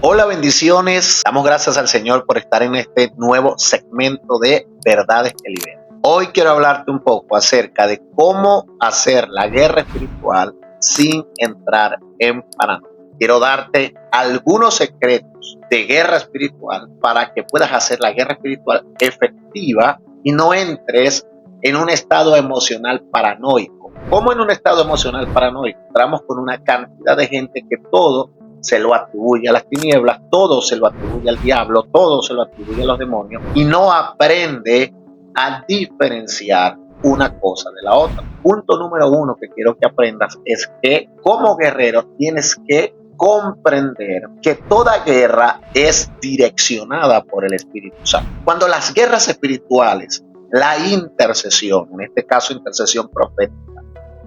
Hola, bendiciones. Damos gracias al Señor por estar en este nuevo segmento de Verdades que Liberan. Hoy quiero hablarte un poco acerca de cómo hacer la guerra espiritual sin entrar en paranoia. Quiero darte algunos secretos de guerra espiritual para que puedas hacer la guerra espiritual efectiva y no entres en un estado emocional paranoico. ¿Cómo en un estado emocional paranoico? Entramos con una cantidad de gente que todo se lo atribuye a las tinieblas, todo se lo atribuye al diablo, todo se lo atribuye a los demonios y no aprende a diferenciar una cosa de la otra. Punto número uno que quiero que aprendas es que como guerrero tienes que comprender que toda guerra es direccionada por el Espíritu Santo. Cuando las guerras espirituales, la intercesión, en este caso intercesión profética,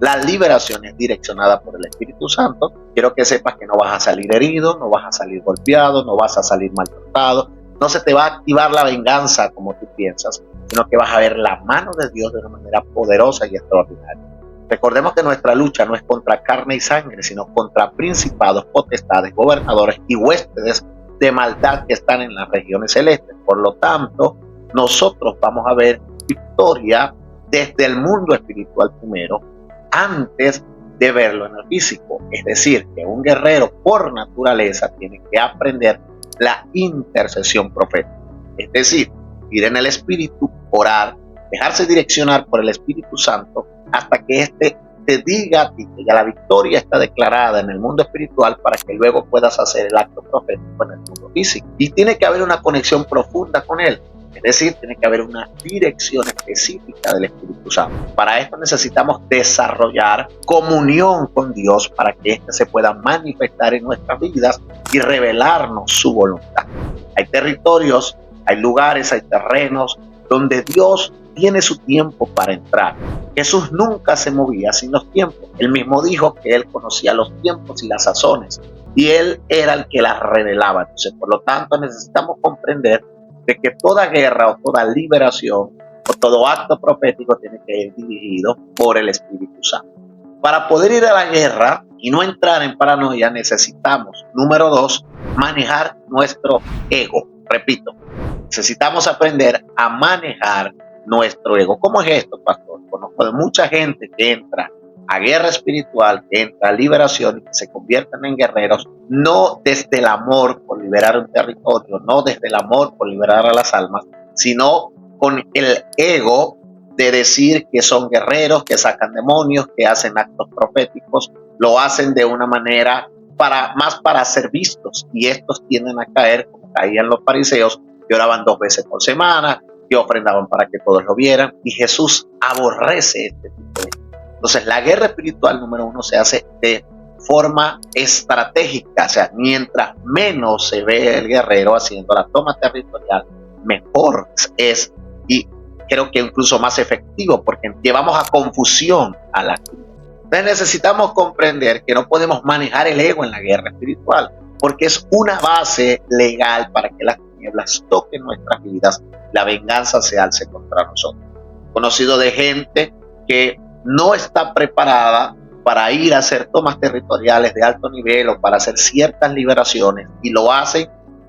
la liberación es direccionada por el Espíritu Santo. Quiero que sepas que no vas a salir herido, no vas a salir golpeado, no vas a salir maltratado, no se te va a activar la venganza como tú piensas, sino que vas a ver la mano de Dios de una manera poderosa y extraordinaria. Recordemos que nuestra lucha no es contra carne y sangre, sino contra principados, potestades, gobernadores y huéspedes de maldad que están en las regiones celestes. Por lo tanto, nosotros vamos a ver victoria desde el mundo espiritual primero, antes de verlo en el físico. Es decir, que un guerrero por naturaleza tiene que aprender la intercesión profética. Es decir, ir en el Espíritu, orar, dejarse direccionar por el Espíritu Santo hasta que éste te diga a ti que ya la victoria está declarada en el mundo espiritual para que luego puedas hacer el acto profético en el mundo físico. Y tiene que haber una conexión profunda con él. Es decir, tiene que haber una dirección específica del Espíritu Santo. Para esto necesitamos desarrollar comunión con Dios para que éste se pueda manifestar en nuestras vidas y revelarnos su voluntad. Hay territorios, hay lugares, hay terrenos donde Dios tiene su tiempo para entrar. Jesús nunca se movía sin los tiempos. Él mismo dijo que él conocía los tiempos y las sazones y él era el que las revelaba. Entonces, por lo tanto, necesitamos comprender de que toda guerra o toda liberación o todo acto profético tiene que ir dirigido por el Espíritu Santo. Para poder ir a la guerra y no entrar en paranoia necesitamos, número 2, manejar nuestro ego. Repito, necesitamos aprender a manejar nuestro ego. ¿Cómo es esto, pastor? Conozco de mucha gente que entra a guerra espiritual, que entra a liberación y que se convierten en guerreros, no desde el amor por liberar un territorio, no desde el amor por liberar a las almas, sino con el ego de decir que son guerreros, que sacan demonios, que hacen actos proféticos, lo hacen de una manera más para ser vistos, y estos tienden a caer como caían los fariseos, que oraban 2 veces por semana, que ofrendaban para que todos lo vieran, y Jesús aborrece este tipo de. Entonces, la guerra espiritual número 1 se hace de forma estratégica, o sea, mientras menos se ve el guerrero haciendo la toma territorial, mejor es, y creo que incluso más efectivo, porque llevamos a confusión a la actividad. Entonces necesitamos comprender que no podemos manejar el ego en la guerra espiritual, porque es una base legal para que las tinieblas toquen nuestras vidas, la venganza se alce contra nosotros. Conocido de gente que no está preparada para ir a hacer tomas territoriales de alto nivel o para hacer ciertas liberaciones, y lo hacen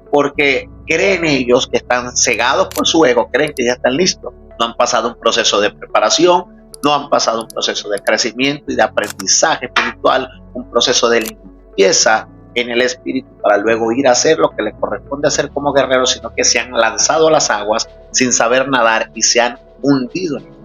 porque creen ellos que están cegados por su ego, creen que ya están listos, no han pasado un proceso de preparación, no han pasado un proceso de crecimiento y de aprendizaje espiritual, un proceso de limpieza en el espíritu para luego ir a hacer lo que les corresponde hacer como guerreros, sino que se han lanzado a las aguas sin saber nadar y se han hundido en ello.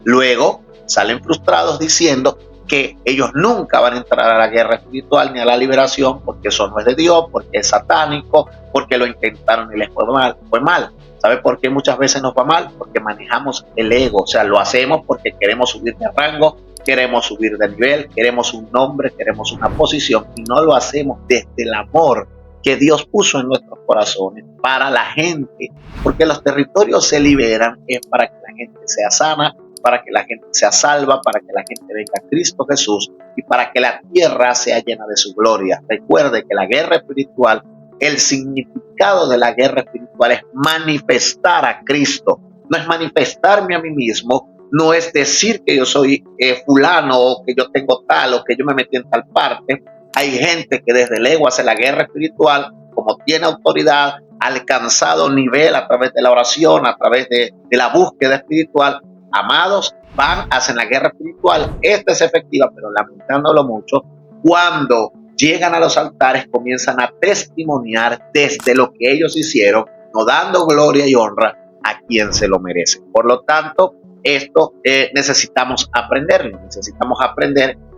Luego salen frustrados diciendo que ellos nunca van a entrar a la guerra espiritual ni a la liberación porque eso no es de Dios, porque es satánico, porque lo intentaron y les fue mal. ¿Sabe por qué muchas veces nos va mal? Porque manejamos el ego, o sea, lo hacemos porque queremos subir de rango, queremos subir de nivel, queremos un nombre, queremos una posición, y no lo hacemos desde el amor que Dios puso en nuestros corazones para la gente, porque los territorios se liberan es para que la gente sea sana, para que la gente sea salva, para que la gente venga a Cristo Jesús y para que la tierra sea llena de su gloria. Recuerde que la guerra espiritual, el significado de la guerra espiritual es manifestar a Cristo, no es manifestarme a mí mismo, no es decir que yo soy fulano o que yo tengo tal o que yo me metí en tal parte. Hay gente que desde el ego hace la guerra espiritual como tiene autoridad, alcanzado nivel a través de la oración, a través de la búsqueda espiritual, amados, van, hacen la guerra espiritual. Esta es efectiva, pero lamentándolo mucho, cuando llegan a los altares comienzan a testimoniar desde lo que ellos hicieron, no dando gloria y honra a quien se lo merece. Por lo tanto, esto necesitamos aprender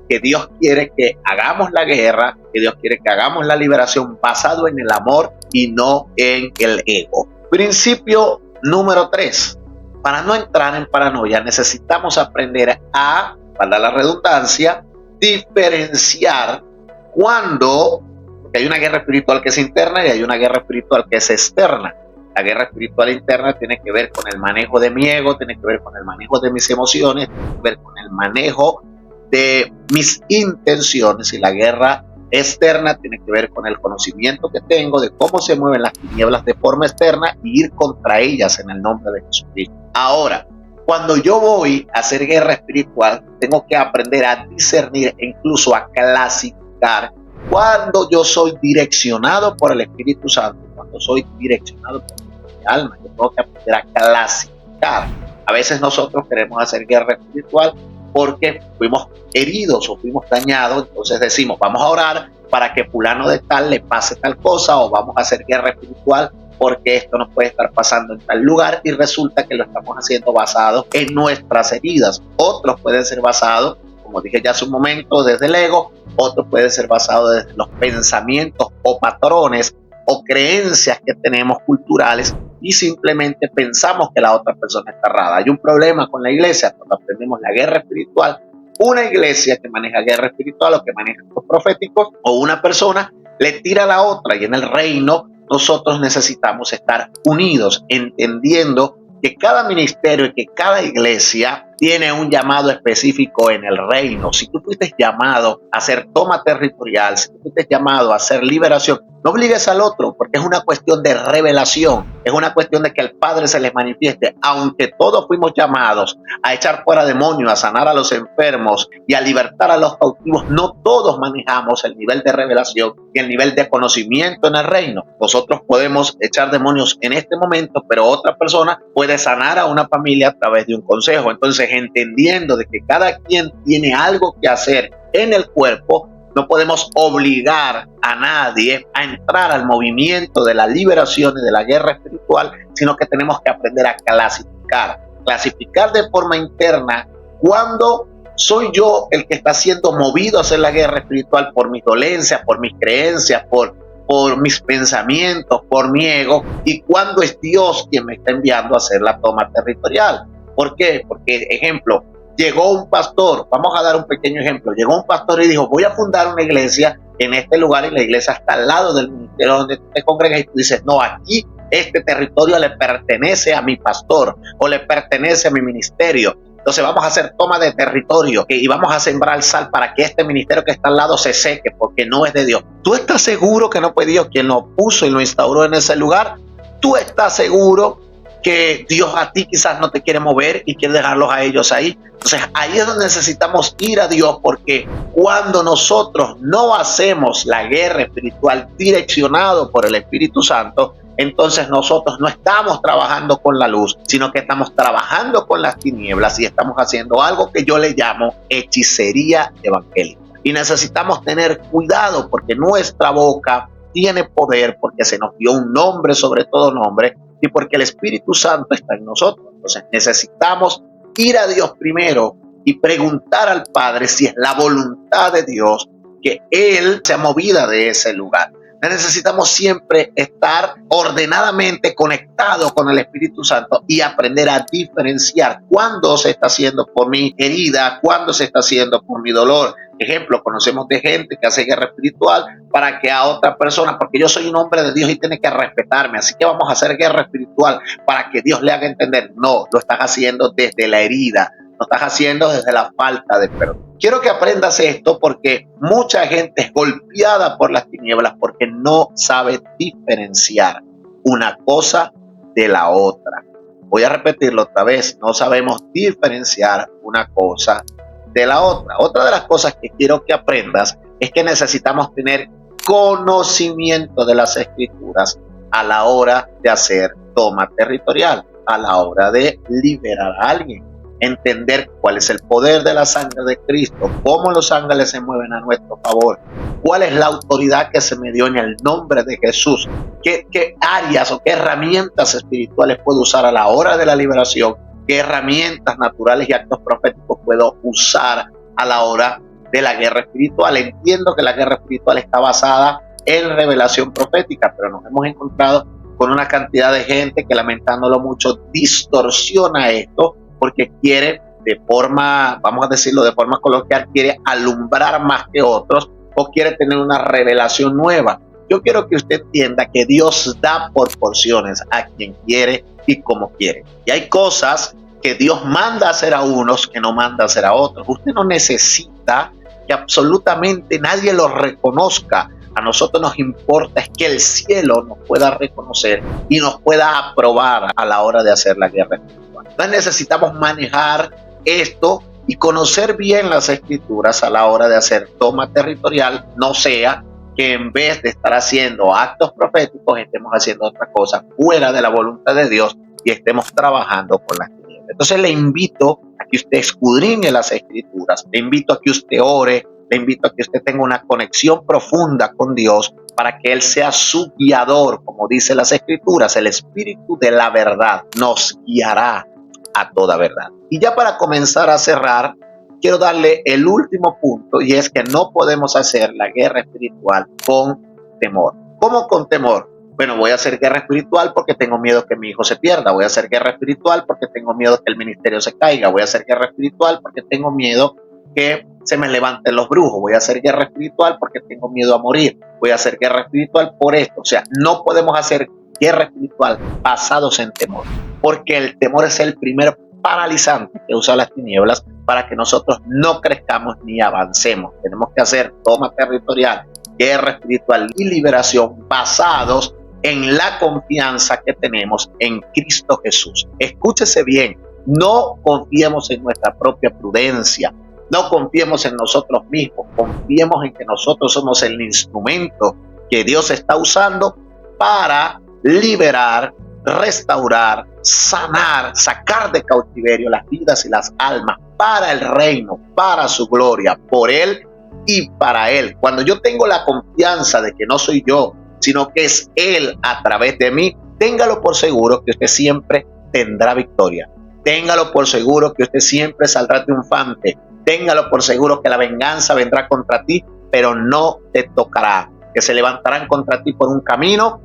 que Dios quiere que hagamos la guerra, que Dios quiere que hagamos la liberación basado en el amor y no en el ego. Principio número 3. Para no entrar en paranoia, necesitamos aprender a, para la redundancia, diferenciar cuando, porque hay una guerra espiritual que es interna y hay una guerra espiritual que es externa. La guerra espiritual interna tiene que ver con el manejo de mi ego, tiene que ver con el manejo de mis emociones, tiene que ver con el manejo de mis intenciones, y la guerra externa tiene que ver con el conocimiento que tengo de cómo se mueven las tinieblas de forma externa y ir contra ellas en el nombre de Jesucristo. Ahora, cuando yo voy a hacer guerra espiritual, tengo que aprender a discernir e incluso a clasificar cuando yo soy direccionado por el Espíritu Santo, cuando soy direccionado por mi alma. Yo tengo que aprender a clasificar. A veces nosotros queremos hacer guerra espiritual porque fuimos heridos o fuimos dañados, entonces decimos, vamos a orar para que fulano de tal le pase tal cosa, o vamos a hacer guerra espiritual porque esto no puede estar pasando en tal lugar, y resulta que lo estamos haciendo basado en nuestras heridas. Otros pueden ser basados, como dije ya hace un momento, desde el ego. Otros pueden ser basados desde los pensamientos o patrones o creencias que tenemos culturales, y simplemente pensamos que la otra persona está errada. Hay un problema con la iglesia cuando aprendemos la guerra espiritual. Una iglesia que maneja guerra espiritual o que maneja los proféticos, o una persona le tira a la otra, y en el reino nosotros necesitamos estar unidos, entendiendo que cada ministerio y que cada iglesia tiene un llamado específico en el reino. Si tú fuiste llamado a hacer toma territorial, si tú fuiste llamado a hacer liberación, no obligues al otro, porque es una cuestión de revelación, es una cuestión de que el Padre se les manifieste. Aunque todos fuimos llamados a echar fuera demonios, a sanar a los enfermos y a libertar a los cautivos, no todos manejamos el nivel de revelación y el nivel de conocimiento en el reino. Nosotros podemos echar demonios en este momento, pero otra persona puede sanar a una familia a través de un consejo. Entonces, entendiendo de que cada quien tiene algo que hacer en el cuerpo, no podemos obligar a nadie a entrar al movimiento de la liberación y de la guerra espiritual, sino que tenemos que aprender a clasificar de forma interna cuando soy yo el que está siendo movido a hacer la guerra espiritual por mis dolencias, por mis creencias, por mis pensamientos, por mi ego, y cuando es Dios quien me está enviando a hacer la toma territorial. ¿Por qué? Porque, ejemplo, llegó un pastor, vamos a dar un pequeño ejemplo, llegó un pastor y dijo, voy a fundar una iglesia en este lugar, y la iglesia está al lado del ministerio donde te congregas, y tú dices, no, aquí este territorio le pertenece a mi pastor o le pertenece a mi ministerio. Entonces vamos a hacer toma de territorio y vamos a sembrar sal para que este ministerio que está al lado se seque, porque no es de Dios. ¿Tú estás seguro que no fue Dios quien lo puso y lo instauró en ese lugar? ¿Tú estás seguro que Dios a ti quizás no te quiere mover y quiere dejarlos a ellos ahí? Entonces ahí es donde necesitamos ir a Dios, porque cuando nosotros no hacemos la guerra espiritual direccionado por el Espíritu Santo, entonces nosotros no estamos trabajando con la luz, sino que estamos trabajando con las tinieblas, y estamos haciendo algo que yo le llamo hechicería evangélica. Y necesitamos tener cuidado, porque nuestra boca tiene poder, porque se nos dio un nombre sobre todo nombre, y porque el Espíritu Santo está en nosotros. Entonces necesitamos ir a Dios primero y preguntar al Padre si es la voluntad de Dios que Él sea movida de ese lugar. Necesitamos siempre estar ordenadamente conectados con el Espíritu Santo y aprender a diferenciar cuándo se está haciendo por mi herida, cuándo se está haciendo por mi dolor. Ejemplo, conocemos de gente que hace guerra espiritual para que a otra persona, porque yo soy un hombre de Dios y tiene que respetarme, así que vamos a hacer guerra espiritual para que Dios le haga entender. No, lo estás haciendo desde la herida, lo estás haciendo desde la falta de perdón. Quiero que aprendas esto, porque mucha gente es golpeada por las tinieblas porque no sabe diferenciar una cosa de la otra. Voy a repetirlo otra vez, no sabemos diferenciar una cosa de la otra. Otra de las cosas que quiero que aprendas es que necesitamos tener conocimiento de las Escrituras a la hora de hacer toma territorial, a la hora de liberar a alguien. Entender cuál es el poder de la sangre de Cristo, cómo los ángeles se mueven a nuestro favor, cuál es la autoridad que se me dio en el nombre de Jesús, qué áreas o qué herramientas espirituales puedo usar a la hora de la liberación, qué herramientas naturales y actos proféticos puedo usar a la hora de la guerra espiritual. Entiendo que la guerra espiritual está basada en revelación profética, pero nos hemos encontrado con una cantidad de gente que, lamentándolo mucho, distorsiona esto porque quiere, de forma, vamos a decirlo de forma coloquial, quiere alumbrar más que otros o quiere tener una revelación nueva. Yo quiero que usted entienda que Dios da por porciones a quien quiere y como quiere. Y hay cosas que Dios manda a hacer a unos que no manda a hacer a otros. Usted no necesita que absolutamente nadie lo reconozca. A nosotros nos importa es que el cielo nos pueda reconocer y nos pueda aprobar a la hora de hacer la guerra espiritual. Entonces necesitamos manejar esto y conocer bien las Escrituras a la hora de hacer toma territorial, no sea que en vez de estar haciendo actos proféticos estemos haciendo otra cosa fuera de la voluntad de Dios y estemos trabajando con las tinieblas. Entonces le invito a que usted escudriñe las Escrituras, le invito a que usted ore, le invito a que usted tenga una conexión profunda con Dios para que Él sea su guiador, como dice las Escrituras. El Espíritu de la verdad nos guiará a toda verdad. Y ya para comenzar a cerrar, quiero darle el último punto, y es que no podemos hacer la guerra espiritual con temor. ¿Cómo con temor? Bueno, voy a hacer guerra espiritual porque tengo miedo que mi hijo se pierda. Voy a hacer guerra espiritual porque tengo miedo que el ministerio se caiga. Voy a hacer guerra espiritual porque tengo miedo que se me levanten los brujos. Voy a hacer guerra espiritual porque tengo miedo a morir. Voy a hacer guerra espiritual por esto. O sea, no podemos hacer guerra espiritual basados en temor, porque el temor es el primer paralizante que usa las tinieblas para que nosotros no crezcamos ni avancemos. Tenemos que hacer toma territorial, guerra espiritual y liberación basados en la confianza que tenemos en Cristo Jesús. Escúchese bien, no confiemos en nuestra propia prudencia, no confiemos en nosotros mismos, confiemos en que nosotros somos el instrumento que Dios está usando para liberar, restaurar, sanar, sacar de cautiverio las vidas y las almas para el reino, para su gloria, por Él y para Él. Cuando yo tengo la confianza de que no soy yo, sino que es Él a través de mí, téngalo por seguro que usted siempre tendrá victoria. Téngalo por seguro que usted siempre saldrá triunfante. Téngalo por seguro que la venganza vendrá contra ti, pero no te tocará. Que se levantarán contra ti por un camino,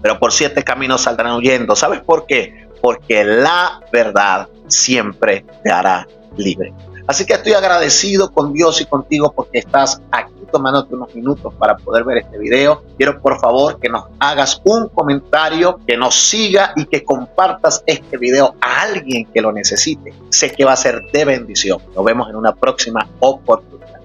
pero por 7 caminos saldrán huyendo. ¿Sabes por qué? Porque la verdad siempre te hará libre. Así que estoy agradecido con Dios y contigo porque estás aquí tomándote unos minutos para poder ver este video. Quiero por favor que nos hagas un comentario, que nos siga y que compartas este video a alguien que lo necesite. Sé que va a ser de bendición. Nos vemos en una próxima oportunidad.